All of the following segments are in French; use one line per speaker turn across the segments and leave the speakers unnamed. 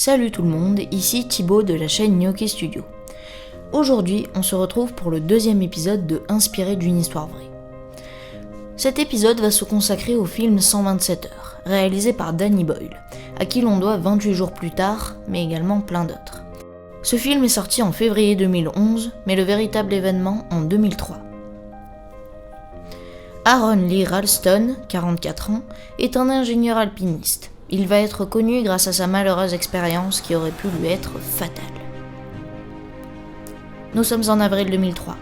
Salut tout le monde, ici Thibaut de la chaîne Gnocchi Studio. Aujourd'hui, on se retrouve pour le deuxième épisode de Inspiré d'une histoire vraie. Cet épisode va se consacrer au film 127 heures, réalisé par Danny Boyle, à qui l'on doit 28 jours plus tard, mais également plein d'autres. Ce film est sorti en février 2011, mais le véritable événement en 2003. Aaron Lee Ralston, 44 ans, est un ingénieur alpiniste. Il va être connu grâce à sa malheureuse expérience qui aurait pu lui être fatale. Nous sommes en avril 2003.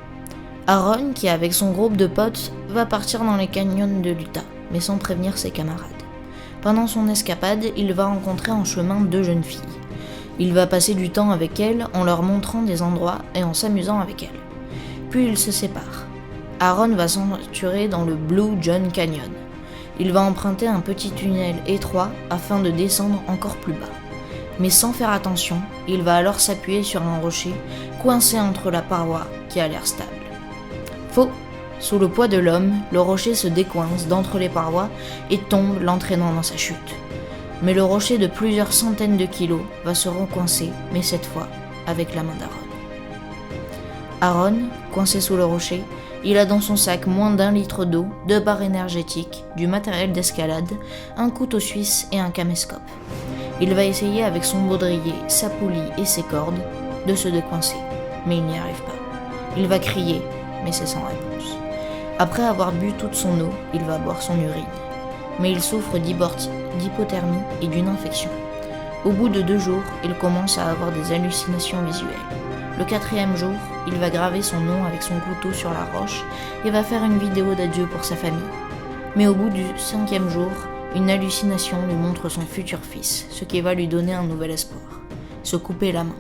Aaron, qui avec son groupe de potes, va partir dans les canyons de l'Utah, mais sans prévenir ses camarades. Pendant son escapade, il va rencontrer en chemin 2 jeunes filles. Il va passer du temps avec elles en leur montrant des endroits et en s'amusant avec elles. Puis ils se séparent. Aaron va s'aventurer dans le Blue John Canyon. Il va emprunter un petit tunnel étroit afin de descendre encore plus bas. Mais sans faire attention, il va alors s'appuyer sur un rocher coincé entre la paroi qui a l'air stable. Faux! Sous le poids de l'homme, le rocher se décoince d'entre les parois et tombe, l'entraînant dans sa chute. Mais le rocher de plusieurs centaines de kilos va se recoincer, mais cette fois avec la main d'Aaron. Aaron, coincé sous le rocher, il a dans son sac moins d'1 litre d'eau, 2 barres énergétiques, du matériel d'escalade, un couteau suisse et un caméscope. Il va essayer avec son baudrier, sa poulie et ses cordes de se décoincer, mais il n'y arrive pas. Il va crier, mais c'est sans réponse. Après avoir bu toute son eau, il va boire son urine. Mais il souffre d'hypothermie et d'une infection. Au bout de 2 jours, il commence à avoir des hallucinations visuelles. Le 4e jour, il va graver son nom avec son couteau sur la roche et va faire une vidéo d'adieu pour sa famille. Mais au bout du 5e jour, une hallucination lui montre son futur fils, ce qui va lui donner un nouvel espoir, se couper la main.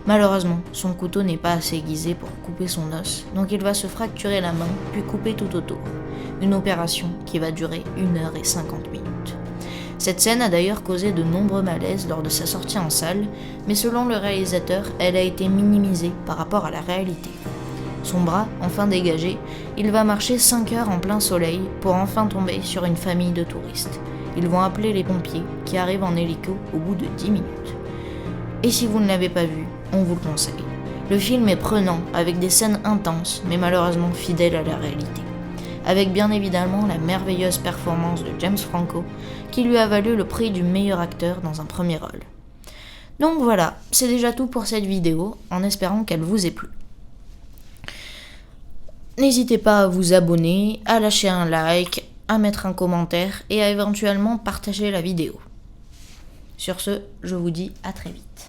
Malheureusement, son couteau n'est pas assez aiguisé pour couper son os, donc il va se fracturer la main puis couper tout autour. Une opération qui va durer 1h50. Cette scène a d'ailleurs causé de nombreux malaises lors de sa sortie en salle, mais selon le réalisateur, elle a été minimisée par rapport à la réalité. Son bras, enfin dégagé, il va marcher 5 heures en plein soleil pour enfin tomber sur une famille de touristes. Ils vont appeler les pompiers qui arrivent en hélico au bout de 10 minutes. Et si vous ne l'avez pas vu, on vous le conseille. Le film est prenant, avec des scènes intenses, mais malheureusement fidèles à la réalité. Avec bien évidemment la merveilleuse performance de James Franco, qui lui a valu le prix du meilleur acteur dans un premier rôle. Donc voilà, c'est déjà tout pour cette vidéo, en espérant qu'elle vous ait plu. N'hésitez pas à vous abonner, à lâcher un like, à mettre un commentaire et à éventuellement partager la vidéo. Sur ce, je vous dis à très vite.